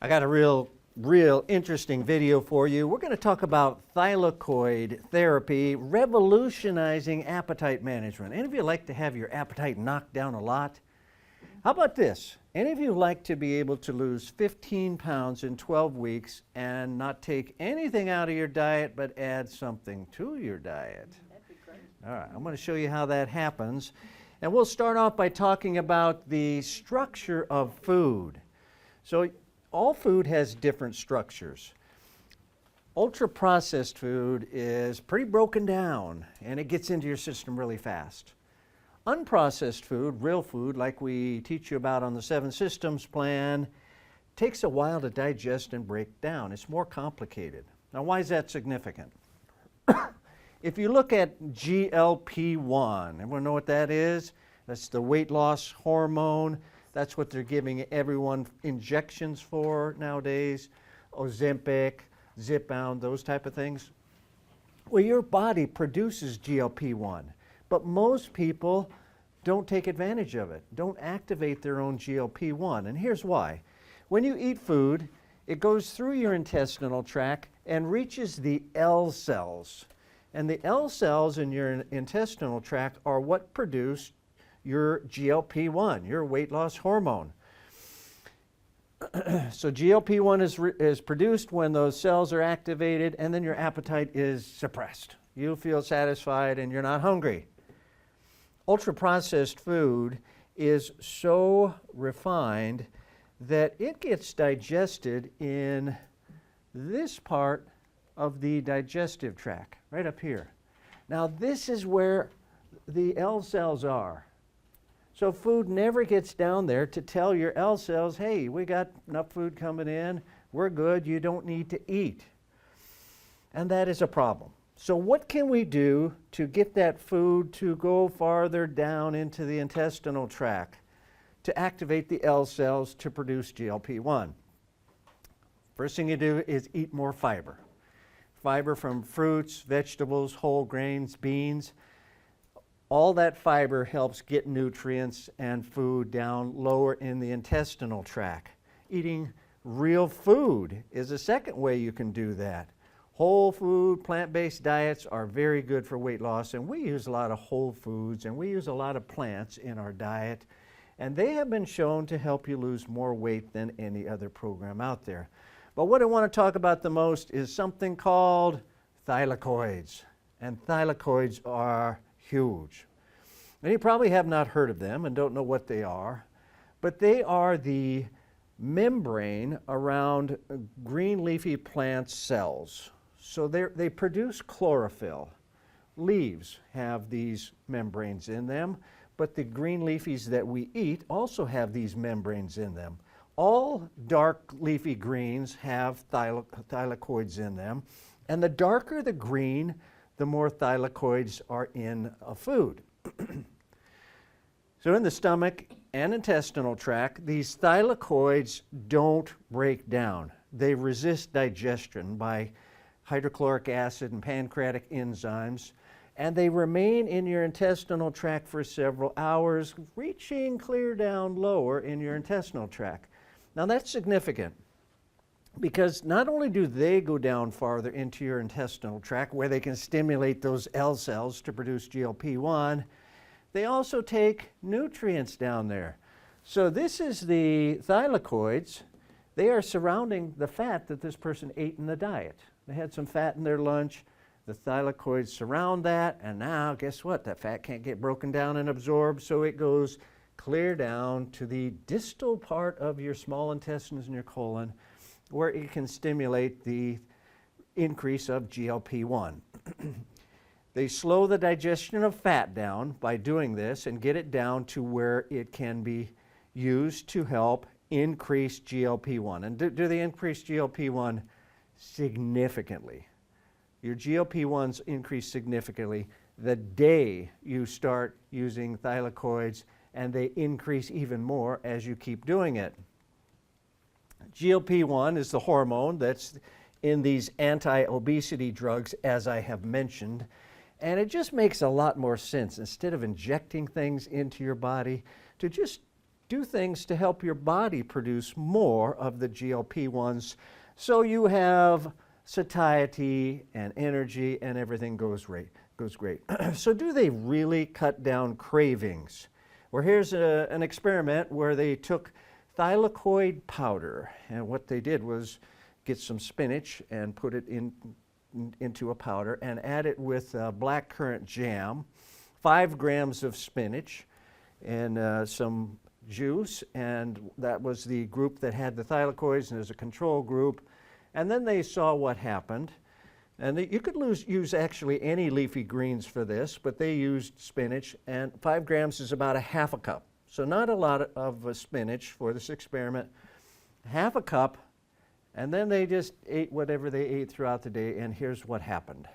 I got a real interesting video for you. We're going to talk about thylakoid therapy, revolutionizing appetite management. Any of you like to have your appetite knocked down a lot? How about this? Any of you like to be able to lose 15 pounds in 12 weeks and not take anything out of your diet but add something to your diet? That'd be great. All right, I'm going to show you how that happens. And we'll start off by talking about the structure of food. So all food has different structures. Ultra-processed food is pretty broken down and it gets into your system really fast. Unprocessed food, real food, like we teach you about on the 7 Systems plan, takes a while to digest and break down. It's more complicated. Now, why is that significant? If you look at GLP-1, everyone know what that is? That's the weight loss hormone. That's what they're giving everyone injections for nowadays. Ozempic, Zepbound, those type of things. Well, your body produces GLP-1, but most people don't take advantage of it, don't activate their own GLP-1. And here's why. When you eat food, it goes through your intestinal tract and reaches the L cells. And the L cells in your intestinal tract are what produce your GLP-1, your weight loss hormone. So GLP-1 is produced when those cells are activated, and then your appetite is suppressed. You feel satisfied and you're not hungry. Ultra-processed food is so refined that it gets digested in this part of the digestive tract, right up here. Now this is where the L cells are. So food never gets down there to tell your L cells, hey, we got enough food coming in, we're good, you don't need to eat. And that is a problem. So what can we do to get that food to go farther down into the intestinal tract to activate the L cells to produce GLP-1? First thing you do is eat more fiber. Fiber from fruits, vegetables, whole grains, beans. All that fiber helps get nutrients and food down lower in the intestinal tract. Eating real food is a second way you can do that. Whole food, plant-based diets are very good for weight loss, and we use a lot of whole foods and we use a lot of plants in our diet, and they have been shown to help you lose more weight than any other program out there. But what I want to talk about the most is something called thylakoids, and thylakoids are huge. And you probably have not heard of them and don't know what they are, but they are the membrane around green leafy plant cells. So they produce chlorophyll. Leaves have these membranes in them, but the green leafies that we eat also have these membranes in them. All dark leafy greens have thylakoids in them, and the darker the green, the more thylakoids are in a food. So in the stomach and intestinal tract, these thylakoids don't break down. They resist digestion by hydrochloric acid and pancreatic enzymes, and they remain in your intestinal tract for several hours, reaching clear down lower in your intestinal tract. Now that's significant because not only do they go down farther into your intestinal tract where they can stimulate those L cells to produce GLP-1, they also take nutrients down there. So this is the thylakoids. They are surrounding the fat that this person ate in the diet. They had some fat in their lunch. The thylakoids surround that, and now guess what? That fat can't get broken down and absorbed, so it goes clear down to the distal part of your small intestines and your colon, where it can stimulate the increase of GLP-1. They slow the digestion of fat down by doing this and get it down to where it can be used to help increase GLP-1. And do they increase GLP-1? Significantly. Your GLP-1s increase significantly the day you start using thylakoids, and they increase even more as you keep doing it. GLP-1 is the hormone that's in these anti-obesity drugs, as I have mentioned, and it just makes a lot more sense, instead of injecting things into your body, to just do things to help your body produce more of the GLP-1s so you have satiety and energy and everything goes great. So do they really cut down cravings? Well, here's an experiment where they took Thylakoid powder, and what they did was get some spinach and put it into a powder and add it with blackcurrant jam, 5 grams of spinach, and some juice, and that was the group that had the thylakoids, and there's a control group. And then they saw what happened. And you could use actually any leafy greens for this, but they used spinach, and 5 grams is about a half a cup. So not a lot of spinach for this experiment, half a cup, and then they just ate whatever they ate throughout the day, and here's what happened.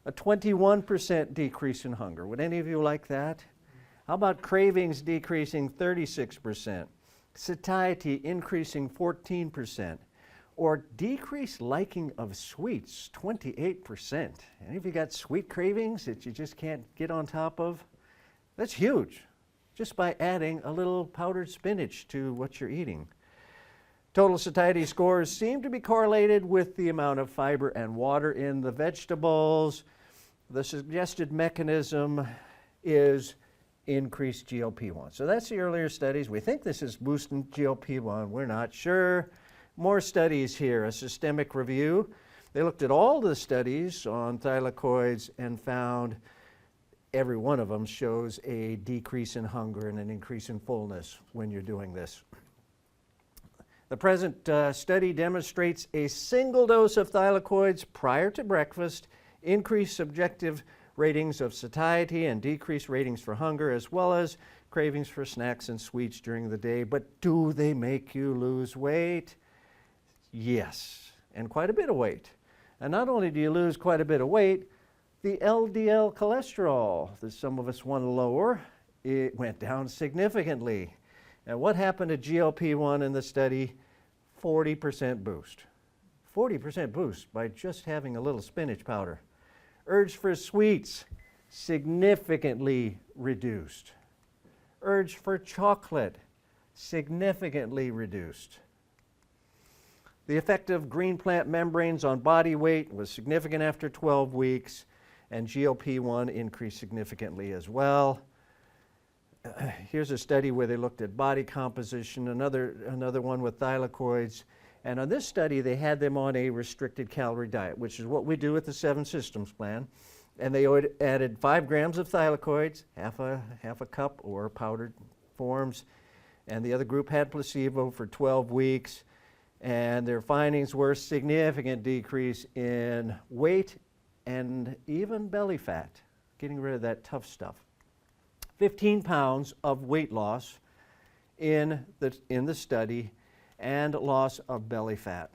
A 21% decrease in hunger. Would any of you like that? How about cravings decreasing 36%, satiety increasing 14%, or decreased liking of sweets, 28%. Any of you got sweet cravings that you just can't get on top of? That's huge, just by adding a little powdered spinach to what you're eating. Total satiety scores seem to be correlated with the amount of fiber and water in the vegetables. The suggested mechanism is increased GLP-1. So that's the earlier studies. We think this is boosting GLP-1. We're not sure. More studies here, a systemic review. They looked at all the studies on thylakoids and found every one of them shows a decrease in hunger and an increase in fullness when you're doing this. The present study demonstrates a single dose of thylakoids prior to breakfast, increased subjective ratings of satiety and decreased ratings for hunger, as well as cravings for snacks and sweets during the day. But do they make you lose weight? Yes, and quite a bit of weight. And not only do you lose quite a bit of weight, the LDL cholesterol that some of us want to lower, it went down significantly. And what happened to GLP-1 in the study? 40% boost. 40% boost by just having a little spinach powder. Urge for sweets, significantly reduced. Urge for chocolate, significantly reduced. The effect of green plant membranes on body weight was significant after 12 weeks, and GLP-1 increased significantly as well. Here's a study where they looked at body composition, another one with thylakoids. And on this study, they had them on a restricted calorie diet, which is what we do with the 7 Systems Plan. And they added 5 grams of thylakoids, half a cup or powdered forms. And the other group had placebo for 12 weeks. And their findings were significant decrease in weight and even belly fat, getting rid of that tough stuff. 15 pounds of weight loss in the study, and loss of belly fat.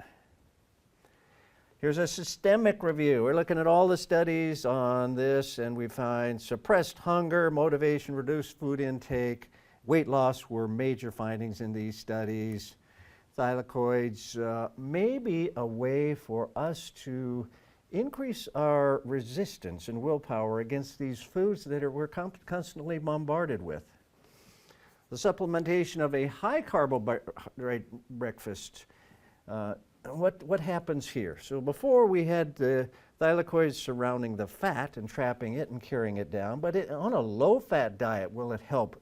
Here's a systemic review. We're looking at all the studies on this, and we find suppressed hunger, motivation, reduced food intake, weight loss were major findings in these studies. Thylakoids may be a way for us to increase our resistance and willpower against these foods that we're constantly bombarded with. The supplementation of a high carbohydrate breakfast, what happens here? So before we had the thylakoids surrounding the fat and trapping it and carrying it down, but on a low-fat diet, will it help?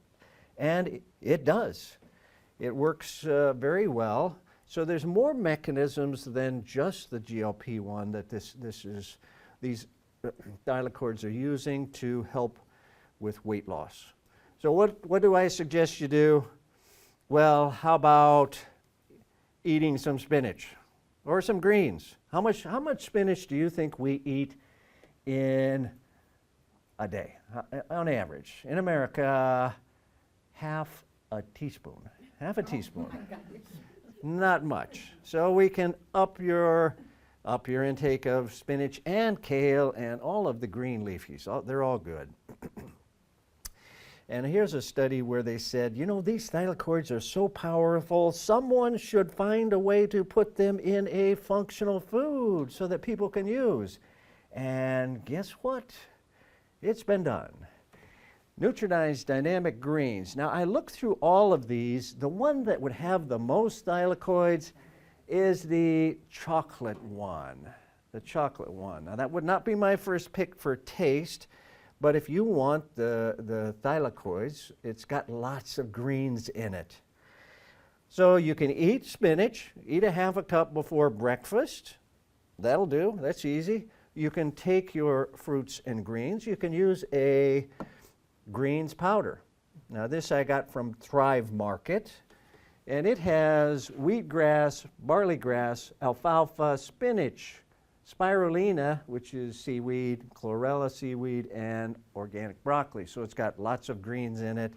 And it does. It works very well. So there's more mechanisms than just the GLP-1 that these thylakoids are using to help with weight loss. So what do I suggest you do? Well, how about eating some spinach or some greens? How much spinach do you think we eat in a day, on average? In America, half a teaspoon. Half a teaspoon. Oh my gosh. Not much. So we can up your intake of spinach and kale and all of the green leafies. They're all good. And here's a study where they said, you know, these thylakoids are so powerful, someone should find a way to put them in a functional food so that people can use. And guess what? It's been done. Neutronized dynamic greens. Now I looked through all of these. The one that would have the most thylakoids is the chocolate one. The chocolate one. Now that would not be my first pick for taste, but if you want the thylakoids, it's got lots of greens in it. So you can eat spinach, eat a half a cup before breakfast. That'll do, that's easy. You can take your fruits and greens. You can use a greens powder. Now this I got from Thrive Market, and it has wheatgrass, barley grass, alfalfa, spinach, spirulina, which is seaweed, chlorella seaweed, and organic broccoli. So it's got lots of greens in it.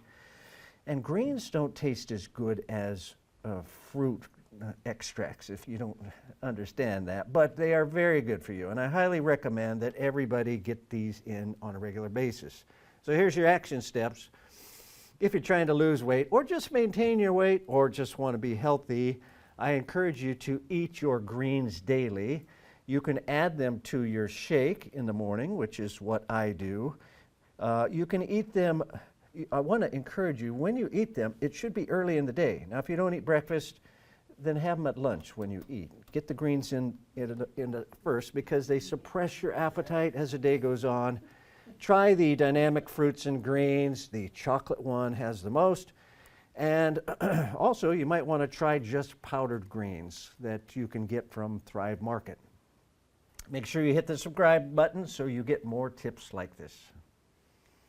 And greens don't taste as good as fruit extracts, if you don't understand that, but they are very good for you, and I highly recommend that everybody get these in on a regular basis. So here's your action steps. If you're trying to lose weight or just maintain your weight or just want to be healthy, I encourage you to eat your greens daily. You can add them to your shake in the morning, which is what I do. You can eat them. I want to encourage you, when you eat them, it should be early in the day. Now if you don't eat breakfast, then have them at lunch when you eat. Get the greens in first, because they suppress your appetite as the day goes on. Try the dynamic fruits and greens. The chocolate one has the most. And also, you might want to try just powdered greens that you can get from Thrive Market. Make sure you hit the subscribe button so you get more tips like this.